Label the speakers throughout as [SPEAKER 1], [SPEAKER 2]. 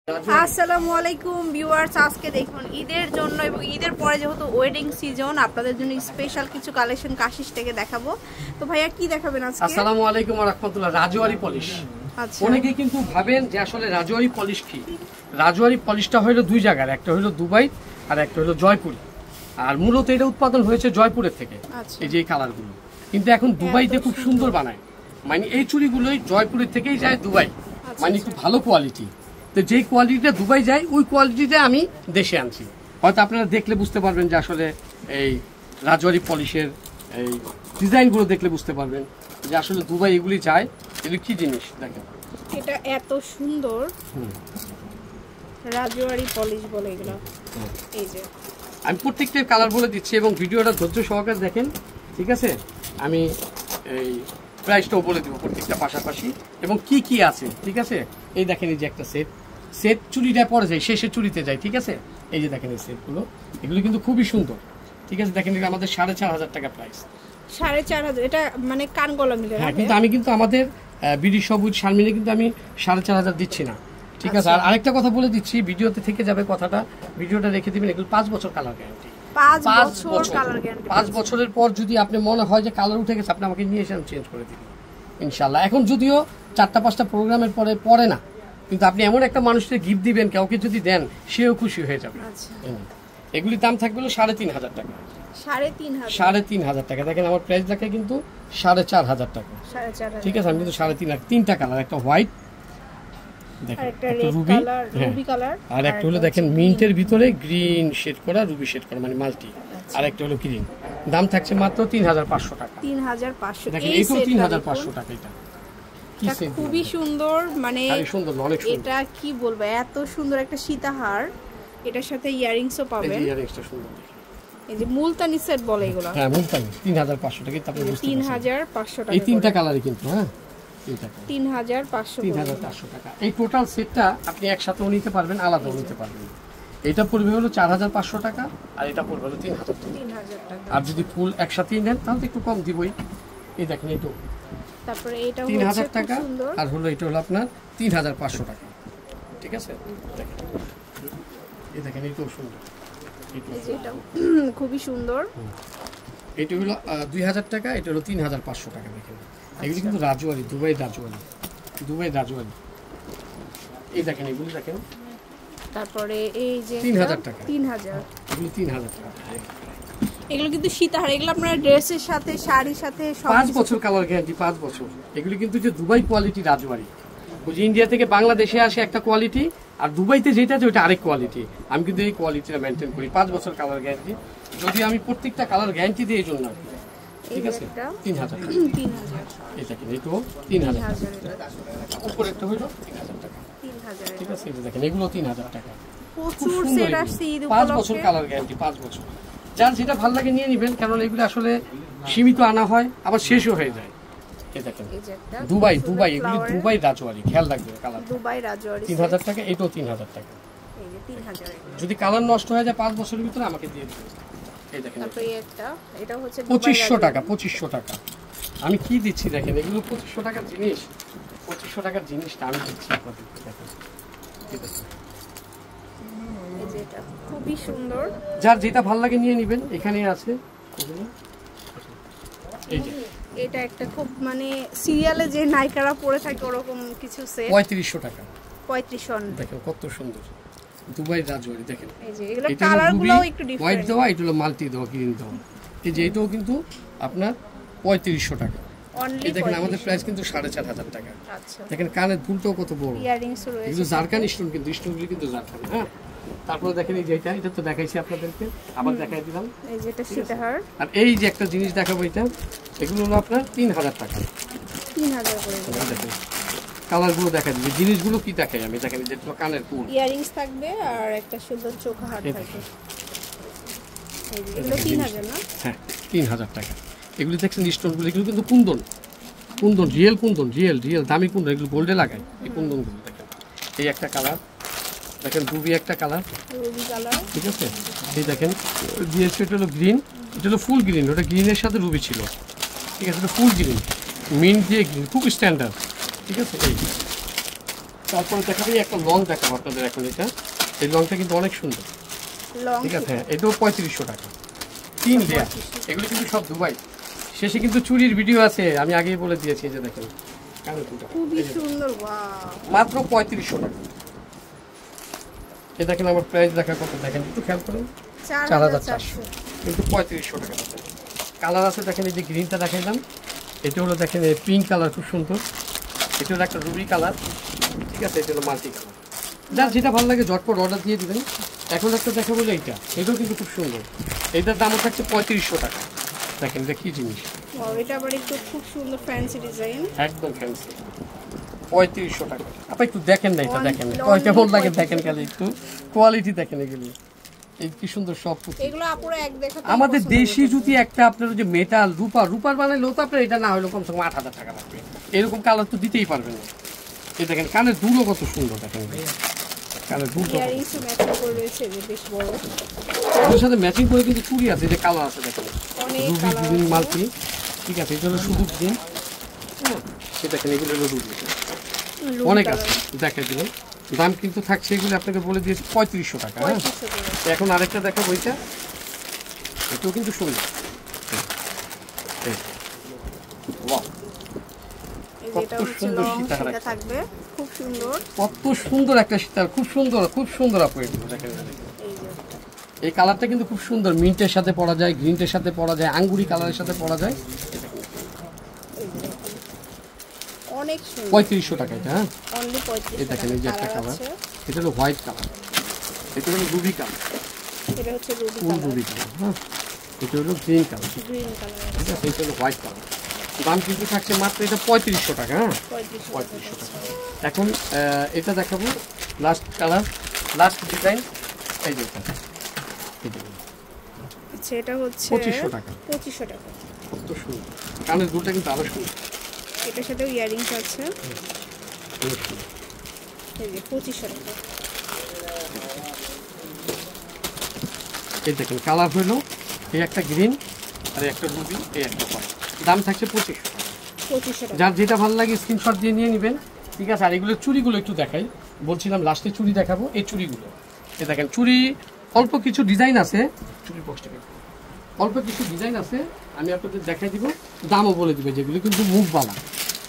[SPEAKER 1] আসসালামু আলাইকুম ভিউয়ার্স, আজকে দেখুন ঈদের জন্য এবং ঈদের পরে যেহেতু ওয়েডিং সিজন, আপনাদের জন্য স্পেশাল কিছু কালেকশন কাশিস থেকে দেখাবো। তো ভাইয়া কি দেখাবেন আজকে?
[SPEAKER 2] আসসালামু আলাইকুম ওয়া রাহমাতুল্লাহ। রাজওয়ারি পলিশ।
[SPEAKER 1] আচ্ছা,
[SPEAKER 2] অনেকেই কিন্তু ভাবেন যে আসলে রাজওয়ারি পলিশ কি। রাজওয়ারি পলিশটা হলো দুই জায়গার, একটা হলো দুবাই আর একটা হলো জয়পুর। আর মূলত এটা উৎপাদন হয়েছে জয়পুরের থেকে। এই যে এই কালারগুলো কিন্তু এখন দুবাইতে খুব সুন্দর বানায়, মানে এই চুড়িগুলোই জয়পুরের থেকেই যায় দুবাই, মানে খুব ভালো কোয়ালিটি। তো যেই কোয়ালিটিটা দুবাই যায় ওই কোয়ালিটিটা আমি দেশে আনছি। হয়তো আপনারা দেখলে বুঝতে পারবেন যে আসলে এই রাজওয়ারি পলিশের এই ডিজাইনগুলো দেখলে বুঝতে পারবেন যে আসলে দুবাই এগুলি যায়। এগুলি কি জিনিস দেখেন,
[SPEAKER 1] এটা এত সুন্দর রাজওয়ারি পলিশ বলে এগুলো। এই যে
[SPEAKER 2] আমি প্রত্যেকটা কালার বলে দিচ্ছি এবং ভিডিওটা ধৈর্য সহকারে দেখেন, ঠিক আছে? আমি এই প্রাইসটাও বলে দেবো প্রত্যেকটা পাশাপাশি এবং কি কি আছে, ঠিক আছে? এই দেখেন, এই যে একটা সেট চুড়িটা পরে যায়, শেষের চুড়িতে যায়, ঠিক আছে? এই যে দেখেন এই সেটগুলো, এগুলো কিন্তু খুবই সুন্দর, ঠিক আছে? দেখেন এটা আমাদের 4,500 টাকা প্রাইস।
[SPEAKER 1] 4,500 এটা মানে কান গলা মিলে?
[SPEAKER 2] হ্যাঁ, কিন্তু আমি কিন্তু আমাদের বিডি সবুজ শারমিনে কিন্তু আমি 4,500 দিচ্ছি না, ঠিক আছে? আর আরেকটা কথা বলে দিচ্ছি, ভিডিওতে থেকে যাবে কথাটা, ভিডিওটা রেখে দিবেন। এগুলো 5 বছর কালার গ্যারান্টি।
[SPEAKER 1] 5
[SPEAKER 2] বছরের পর যদি আপনি মনে হয় যে কালার উঠে গেছে, আপনি আমাকে নিয়ে এসে চেঞ্জ করে দিবেন ইনশাল্লাহ। এখন যদিও 4-5টা প্রোগ্রামের পরে না, কিন্তু আপনি এমন একটা মানুষকে গিফট দিবেন, কাউকে যদি দেন সেও খুশি হয়ে যাবে। এগুলির দাম থাকবে 3,500 টাকা। 3,500 টাকা। দেখেন আমার প্রাইস লেখা কিন্তু 4,500 টাকা, ঠিক আছে? আমি কিন্তু 3,500। তিনটা কালার, একটা হোয়াইট, দেখেন একটা রুবি কালার, আর একটা হলো দেখেন মিন্টের ভিতরে গ্রিন শেড করা, রুবি শেড করা, মানে মাল্টি। আর একটা হলো গ্রিন। দাম থাকছে মাত্র 3,500 টাকা।
[SPEAKER 1] 3,500।
[SPEAKER 2] দেখেন এই তো 3,500 টাকা। এটা
[SPEAKER 1] খুবই সুন্দর, মানে
[SPEAKER 2] সুন্দর, অনেক সুন্দর।
[SPEAKER 1] এটা কি বলবো, এত সুন্দর একটা সীতাহার, এটার সাথে ইয়ারিংসও পাবেন।
[SPEAKER 2] ইয়ারিংসটা সুন্দর,
[SPEAKER 1] এই যে মুলতানি সেট বলে এগুলো।
[SPEAKER 2] হ্যাঁ, মুলতানি 3,500 টাকা। তারপরে
[SPEAKER 1] 3,500 টাকা।
[SPEAKER 2] এই তিনটা কালারই কিন্তু, হ্যাঁ,
[SPEAKER 1] 3,500
[SPEAKER 2] টাকা। এই টোটাল সেটটা আপনি একসাথেও নিতে পারবেন, আলাদাও নিতে পারবেন। এটা পড়বে হলো 4,500 টাকা আর এটা পড়বে হলো 3,000 টাকা। আর যদি ফুল একসাথেই নেন তাহলে একটু কম দিবই। এই দেখেন এইটা,
[SPEAKER 1] তারপরে এটা
[SPEAKER 2] 3,000 টাকা আর হলো এটা হলো আপনার 3,500 টাকা, ঠিক আছে? দেখেন এই দেখেন এইটাও সুন্দর,
[SPEAKER 1] এটা খুবই সুন্দর।
[SPEAKER 2] এটা হলো 2,000 টাকা, এটা হলো 3,500 টাকা। দেখেন এগুলি কিন্তু রাজওয়ারি, দুবাই রাজওয়ারি। এই দেখেন এগুলি দেখেন,
[SPEAKER 1] তারপরে এই যে
[SPEAKER 2] 3,000 টাকা।
[SPEAKER 1] 3,000,
[SPEAKER 2] এগুলি 3,000 টাকা।
[SPEAKER 1] এগুলো কিন্তু সীতাহার, এগুলো আপনার ড্রেসের সাথে শাড়ির সাথে
[SPEAKER 2] 5 বছর কালার গ্যারান্টি, 5 বছর। এগুলি কিন্তু যে দুবাই কোয়ালিটি রাজওয়ারি, ওই যে ইন্ডিয়া থেকে বাংলাদেশে আসে একটা কোয়ালিটি, আর দুবাইতে যেটা আছে ওইটা আরেক কোয়ালিটি। আমি কিন্তু এই কোয়ালিটিটা মেনটেন করি। 5 বছর কালার গ্যারান্টি, যদি আমি প্রত্যেকটা কালার গ্যারান্টি দিই এই জন্য, ঠিক আছে? 3,000 টাকা। এই দেখেন এইটাও 3,000 টাকা। উপরে একটা হইলো 3,000 টাকা, ঠিক আছে? এই দেখেন এগুলো 3,000 টাকা।
[SPEAKER 1] প্রচুর সেট আসছে ঈদ উপলক্ষে।
[SPEAKER 2] 5 বছর কালার গ্যারান্টি, 5 বছর। যার যেটা ভালো লাগে নিয়ে নেবেন, কারণ এগুলো আসলে সীমিত আনা হয়, আবার শেষও হয়ে যায়। এই দেখেন দুবাই এগুলি দুবাই রাজওয়ারি, খেয়াল রাখবেন কালার।
[SPEAKER 1] দুবাই রাজওয়ারি
[SPEAKER 2] 3,000 টাকা, এটাও 3,000 টাকা।
[SPEAKER 1] এই যে 3,000।
[SPEAKER 2] যদি কালার নষ্ট হয়ে যায় 5 বছরের ভিতরে আমাকে দিয়ে দিবেন। এই দেখেন
[SPEAKER 1] তারপরে একটা, এটা হচ্ছে
[SPEAKER 2] 2,500 টাকা। 2,500 টাকা আমি কি দিচ্ছি দেখেন, এগুলো 2,500 টাকার জিনিস। 2,500 টাকার জিনিসটা আমি দিচ্ছি আপনাদেরকে, দেখেন। ঠিক আছে,
[SPEAKER 1] এই যে এটা খুবই সুন্দর।
[SPEAKER 2] যার যেটা ভালো লাগে নিয়ে নেবেন, এখানে আছে। এই যে
[SPEAKER 1] এটা একটা খুব মানে সিরিয়ালে যে নায়িকারা পরে থাকে ওরকম কিছু সেট।
[SPEAKER 2] 3,500 টাকা।
[SPEAKER 1] 3500। দেখেন
[SPEAKER 2] কত সুন্দর দুবাই রাজওয়ারি। দেখেন
[SPEAKER 1] এই যে এগুলো কালারগুলোও একটু ডিফারেন্ট,
[SPEAKER 2] হোয়াইট দেওয়া, এটা হলো মাল্টি দেওয়া, গ্রিন দেওয়া। এই যে এটাও কিন্তু আপনার 3,500 টাকা। এই দেখেন আমাদের প্রাইস কিন্তু 4,500 টাকা।
[SPEAKER 1] আচ্ছা,
[SPEAKER 2] দেখেন কানের দুলটাও কত বড়,
[SPEAKER 1] ইয়ারিংস রয়েছে।
[SPEAKER 2] এগুলো জারকান স্টোন, কিন্তু স্টোনগুলো কিন্তু জারকান। হ্যাঁ, তারপরে দেখেন এই যে এটা তো দেখাইছি আপনাদেরকে, আবার দেখাই দিলাম।
[SPEAKER 1] এই যে এটা সীতাহার।
[SPEAKER 2] আর এই যে একটা জিনিস দেখাবো, এটা এগুলো হলো আপনার 3,000 টাকা।
[SPEAKER 1] 3,000 করে
[SPEAKER 2] দেখেন কালারগুলো দেখা দিবে, জিনিসগুলো কি দেখাই আমি, দেখেন যেগুলো কানের ফুল,
[SPEAKER 1] ইয়ারিংস থাকবে আর একটা সুন্দর চোখা হার থাকবে। এই যে এগুলো 3,000 না?
[SPEAKER 2] হ্যাঁ, 3,000 টাকা। এগুলি দেখছেন স্টোনগুলো, এগুলো কিন্তু কুন্দন, রিয়েল কুন্দন, রিয়েল দামি কুন্দন, এগুলো গোল্ডে লাগায় এই কুন্দনগুলো। দেখেন এই একটা কালার, দেখেন রুবি একটা কালার, ঠিক আছে? এই দেখেন দিয়েছে, এটা হলো গ্রিন, এটা হলো ফুল গ্রিন, ওটা গ্রিনের সাথে রুবি ছিল, ঠিক আছে? এটা ফুল গ্রিন, মিন্ট দিয়ে গ্রিন, খুব স্ট্যান্ডার্ড, ঠিক আছে? এই তারপরে দেখাবো একটা লং দেখাবো আপনাদের এখন। এটা এই লংটা কিন্তু অনেক সুন্দর,
[SPEAKER 1] লং
[SPEAKER 2] ঠিক আছে। হ্যাঁ, এটাও 3500 টাকা, 3 লেয়ার। এগুলো কিন্তু সব দুবাই। শেষে কিন্তু চুরির ভিডিও আছে, আমি আগেই বলে দিয়েছি। এই যে দেখেন
[SPEAKER 1] খুবই সুন্দর, ওয়াও,
[SPEAKER 2] মাত্র 3500 টাকা। এই দেখেন আমার প্রাইস দেখা কত, দেখেন একটু খেয়াল করুন, 4400, কিন্তু 3500 টাকা। কালার আছে দেখেন, এই যে গ্রিনটা দেখাইলাম, এটা হলো দেখেন পিঙ্ক কালার, খুব সুন্দর। এটা হলো একটা রুবি কালার, ঠিক আছে। এটা হলো মাল্টি কালার। যার যেটা ভালো লাগে ঝটপট অর্ডার দিয়ে দিবেন। এখন একটা দেখা বলে এইটা, এটাও কিন্তু খুব সুন্দর। এইটার দামও থাকছে 3500 টাকা। দেখেন এটা কি জিনিস,
[SPEAKER 1] এটা আবার একটু খুব সুন্দর ফ্যান্সি ডিজাইন,
[SPEAKER 2] একদম ফ্যান্সি। 3500 টাকা। আপনি একটু দেখেন না, এটা দেখেন কয় কেমন লাগে, দেখেন খালি একটু কোয়ালিটি দেখেন। এগুলো এই কি সুন্দর সব,
[SPEAKER 1] এগুলো আপুরা এক দেখা
[SPEAKER 2] আমাদের দেশি যদি একটা আপনার যে মেটাল রূপার বানাইলেও তো আপনার এটা না হলেও কমসে কম 8000 টাকা লাগবে। এরকম কালার তো দিতেই পারবেন না। এই দেখেন কানের দুলও কত সুন্দর, দেখেন কানের দুল
[SPEAKER 1] ইয়ারিংস ম্যাচিং করে রয়েছে, যে বেশ বড়।
[SPEAKER 2] ওর সাথে ম্যাচিং করে কিন্তু চুড়ি আছে, যে কালার আছে দেখেন,
[SPEAKER 1] অনেক
[SPEAKER 2] রুবি গ্রিন মাল্টি, ঠিক আছে। এটা হলো শুধু গ্রিন, এটা দেখেন এগুলো হলো রুবি, অনেক আছে দেখাই দিলাম। দাম কিন্তু থাকছে এগুলো আপনাকে বলে দিয়েছি 3500 টাকা। হ্যাঁ, এখন আরেকটা দেখাবো, ওইটা এটাও কিন্তু সুন্দর। কত সুন্দর সীতাহার
[SPEAKER 1] থাকবে, খুব সুন্দর,
[SPEAKER 2] কত সুন্দর একটা সীতাহার, খুব সুন্দর, খুব সুন্দর আপু। এগুলো দেখেন, এই কালারটা কিন্তু খুব সুন্দর, মিন্টের সাথে পরা যায়, গ্রিনটের সাথে পরা যায়, আঙ্গুরি কালারের সাথে পরা যায়।
[SPEAKER 1] অনেক সুন্দর,
[SPEAKER 2] 3500 টাকা এটা। হ্যাঁ,
[SPEAKER 1] অনলি 3500
[SPEAKER 2] এই দেখেন এই যে একটা কালার, এটা হলো হোয়াইট কালার, এটা হলো রুবি কালার,
[SPEAKER 1] এটা হচ্ছে
[SPEAKER 2] রুবি কালার। হ্যাঁ, এটা হলো গ্রিন কালার,
[SPEAKER 1] গ্রিন কালার,
[SPEAKER 2] ঠিক আছে। এটা হলো হোয়াইট কালার। দাম কিন্তু থাকছে মাত্র এটা 3500 টাকা। হ্যাঁ, 3500 টাকা। এখন এটা দেখাবো লাস্ট কালার, লাস্ট ডিজাইন। এই যে
[SPEAKER 1] আচ্ছা, এটা হচ্ছে
[SPEAKER 2] 2500 টাকা।
[SPEAKER 1] 2500 টাকা,
[SPEAKER 2] কত সুন্দর, কানের দুলটা কিন্তু আরো সুন্দর।
[SPEAKER 1] এটার সাথেও ইয়ারিংস আছে, এই যে 2500 টাকা।
[SPEAKER 2] এই দেখেন কালার হলো এই একটা গ্রিন আর একটা রুবি, এই একটা হোয়াইট। দাম থাকছে 2500 টাকা।
[SPEAKER 1] 2500 টাকা।
[SPEAKER 2] যার যেটা ভালো লাগে স্ক্রিনশট দিয়ে নিয়ে নেবেন, ঠিক আছে। আর এগুলো চুড়িগুলো একটু দেখাই, বলছিলাম লাস্টে চুড়ি দেখাবো। এই চুড়িগুলো এই দেখেন, চুড়ি অল্প কিছু ডিজাইন আছে, চুড়ি বক্সটা অল্প কিছু ডিজাইন আছে, আমি আপনাদের দেখাই দিব, দামও বলে দিবে। যেগুলো কিন্তু মুখবালা,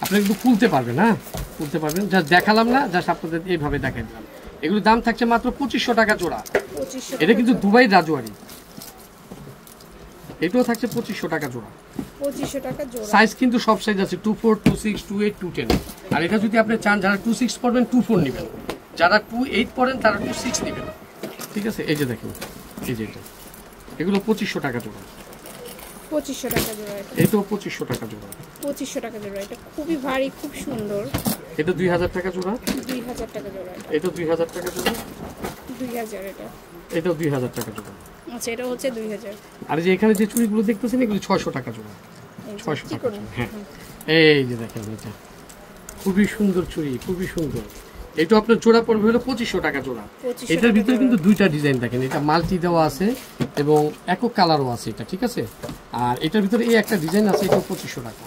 [SPEAKER 2] আপনারা কিন্তু খুলতে পারবেন। হ্যাঁ, খুলতে পারবেন। যা দেখালাম না, জাস্ট আপনাদের এইভাবে দেখাই দিলাম। এগুলোর দাম থাকছে মাত্র 2500 টাকা জোড়া।
[SPEAKER 1] 2500,
[SPEAKER 2] এটা কিন্তু দুবাই রাজওয়ারি। এটাও থাকছে 2500 টাকা জোড়া।
[SPEAKER 1] 2500 টাকা জোড়া।
[SPEAKER 2] সাইজ কিন্তু সব সাইজ আছে, 24, 26, 28, 210। আর এটা যদি আপনি চান, যারা 26 পড়বেন 24 নেবেন, যারা 28 পড়েন তারা 26 নেবেন, ঠিক আছে। এই যে দেখেন, এই যে এটা, এগুলো 2500 টাকা জোড়া।
[SPEAKER 1] 2500 টাকা জোড়া,
[SPEAKER 2] এটাও 2500 টাকা জোড়া।
[SPEAKER 1] 2500 টাকা জোড়া। এটা খুবই ভারী, খুব সুন্দর।
[SPEAKER 2] এটা 2000 টাকা জোড়া।
[SPEAKER 1] 2000 টাকা জোড়া।
[SPEAKER 2] এটা 2000 টাকা জোড়া।
[SPEAKER 1] 2000 এটা।
[SPEAKER 2] এটাও 2000 টাকা জোড়া।
[SPEAKER 1] আচ্ছা, এটা হচ্ছে 2000।
[SPEAKER 2] আর যে এখানে যে চুড়িগুলো দেখতেছেন, এগুলো 600 টাকা জোড়া। 600 টাকা। হ্যাঁ, এই যে দেখেন, এটা খুবই সুন্দর চুড়ি, খুবই সুন্দর। এটা আপনার জোড়া পড়বে হলো 2500 টাকা জোড়া। এটার ভিতরে কিন্তু দুইটা ডিজাইন দেখেন, এটা মাল্টি দেওয়া আছে এবং একক কালারও আছে এটা, ঠিক আছে। আর এটার ভিতরে এই একটা ডিজাইন আছে, এটা 2500 টাকা।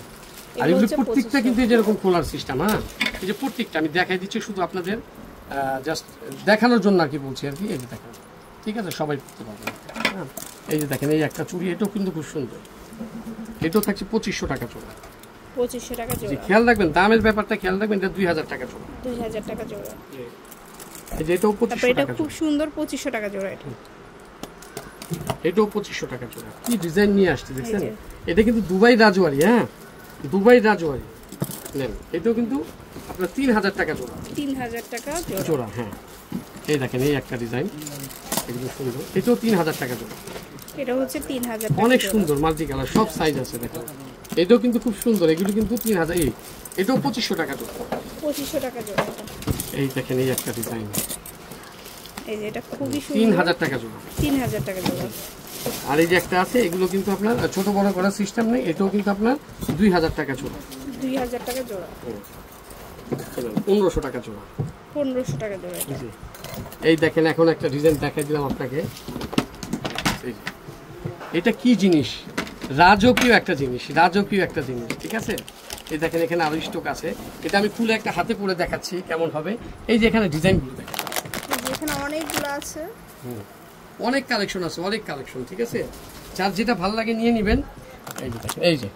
[SPEAKER 2] আর এগুলো প্রত্যেকটা কিন্তু যেরকম খোলার সিস্টেম। হ্যাঁ, এই যে প্রত্যেকটা আমি দেখাই দিচ্ছি শুধু আপনাদের জাস্ট দেখানোর জন্য আর কি বলছি আর কি। এই যে দেখেন, ঠিক আছে, সবাই করতে পারবে। হ্যাঁ, এই যে দেখেন এই একটা চুড়ি, এটাও কিন্তু খুব সুন্দর। এটাও থাকছে 2500 টাকা জোড়া।
[SPEAKER 1] 2500 টাকা জোড়া।
[SPEAKER 2] খেয়াল রাখবেন, দামের ব্যাপারটা খেয়াল রাখবেন। এটা 2000 টাকা জোড়া।
[SPEAKER 1] 2000 টাকা জোড়া।
[SPEAKER 2] এই যে এটাও 2500
[SPEAKER 1] এটা
[SPEAKER 2] টাকা
[SPEAKER 1] খুব
[SPEAKER 2] জোড়া।
[SPEAKER 1] সুন্দর, 2500 টাকা জোড়া। এটা
[SPEAKER 2] এটাও 2500 টাকা জোড়া। কি ডিজাইন নিয়ে আসছে দেখছেন, এটা কিন্তু দুবাই রাজওয়ারি। হ্যাঁ, দুবাই রাজওয়ারি নেন। এটাও কিন্তু আপনার 3000 টাকা জোড়া।
[SPEAKER 1] 3000 টাকা
[SPEAKER 2] জোড়া। হ্যাঁ, এই দেখেন এই একটা ডিজাইন, এগুলো সুন্দর। এটাও 3000 টাকা জোড়া।
[SPEAKER 1] এটা হচ্ছে 3000 টাকা।
[SPEAKER 2] অনেক সুন্দর, মাল্টি কালার, সব সাইজ আছে দেখেন। এটাও কিন্তু খুব সুন্দর, এগুলো কিন্তু 3000। এটাও 2500 টাকা জোড়া।
[SPEAKER 1] 2500 টাকা জোড়া।
[SPEAKER 2] এই দেখেন এই একটা ডিজাইন,
[SPEAKER 1] এই যে এটা খুবই সুন্দর,
[SPEAKER 2] 3000 টাকা জোড়া।
[SPEAKER 1] 3000 টাকা জোড়া।
[SPEAKER 2] আর এই যে একটা আছে, এগুলো কিন্তু আপনার ছোট বড় করার সিস্টেম নেই। এটাও কিন্তু আপনার 2000 টাকা জোড়া।
[SPEAKER 1] 2000 টাকা জোড়া।
[SPEAKER 2] 1500 টাকা জোড়া।
[SPEAKER 1] 1500 টাকা জোড়া।
[SPEAKER 2] এই দেখেন, এখন একটা ডিজাইন দেখাই দিলাম আপনাকে। এটা কি জিনিস, রাজকীয় একটা জিনিস, রাজকীয় একটা জিনিস, ঠিক আছে। এই দেখেন এখানে আরো স্টক আছে, এটা আমি খুলে একটা হাতে পরে দেখাচ্ছি কেমন হবে। এই যে এখানে ডিজাইনগুলো দেখেন,
[SPEAKER 1] এখানে অনেকগুলো আছে,
[SPEAKER 2] অনেক কালেকশন আছে, অনেক কালেকশন। ঠিক আছে, যার যেটা ভালো লাগে নিয়ে নেবেন। এই যে দেখেন, এই যে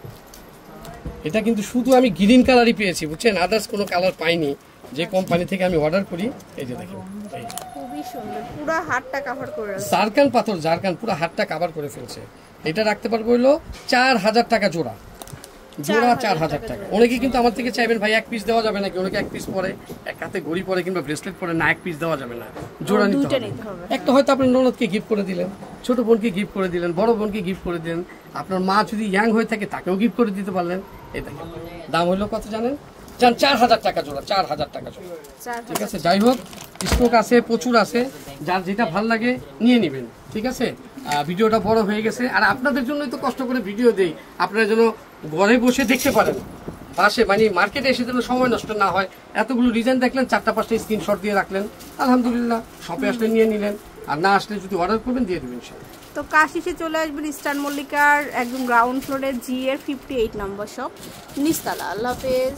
[SPEAKER 2] এটা কিন্তু শুধু আমি গ্রিন কালারই পেয়েছি, বুঝছেন, আদার্স কোনো কালার পাইনি যে কোম্পানি থেকে আমি অর্ডার করি। এই যে দেখেন, এই যে
[SPEAKER 1] খুবই সুন্দর, পুরো হাতটা কভার করে আছে,
[SPEAKER 2] জারকান পাথর, জারকান পুরো হাতটা কভার করে ফেলছে। এটা রাখতে পারবো হলো 4000 টাকা জোড়া, জোড়া 4000 টাকা। অনেকে কিন্তু আমার থেকে চাইবেন ভাই এক পিস দেওয়া যাবে নাকি, অনেকে এক পিস পরে, এক হাতে ঘড়ি পরে কিংবা ব্রেসলেট পরে, না এক পিস দেওয়া যাবে না, জোড়া নিতে হবে। একটা হয়তো আপনার ননদকে গিফট করে দিলেন, ছোট বোনকে গিফট করে দিলেন, বড় বোনকে গিফট করে দিলেন, আপনার মা যদি ইয়াং হয়ে থাকে তাকেও গিফট করে দিতে পারলেন। এই দেখেন দাম হলো কত জানেন, 4000 টাকা জোড়া, 4000 টাকা জোড়া। ঠিক আছে, যাই হোক স্টক আছে, প্রচুর আছে, যার যেটা ভালো লাগে নিয়ে নেবেন। ঠিক আছে, ভিডিওটা বড় হয়ে গেছে, আর আপনাদের জন্যই তো কষ্ট করে ভিডিও দেই, আপনারা যেন ঘরে বসে দেখতে পারেন, পাশে মানে মার্কেটে এসে যেন সময় নষ্ট না হয়। এতগুলো ডিজাইন দেখলেন, 4টা-5টা স্ক্রিনশট দিয়ে রাখলেন, আলহামদুলিল্লাহ, শপে আসলে নিয়ে নিলেন, আর না আসলে যদি অর্ডার করবেন দিয়ে দেবেন।
[SPEAKER 1] তো কাশিসে চলে আসবেন ইস্টার্ন মল্লিকার একদম গ্রাউন্ড ফ্লোরে, GR 58 নম্বর শপ, নিচতলা। আল্লাহ হাফেজ।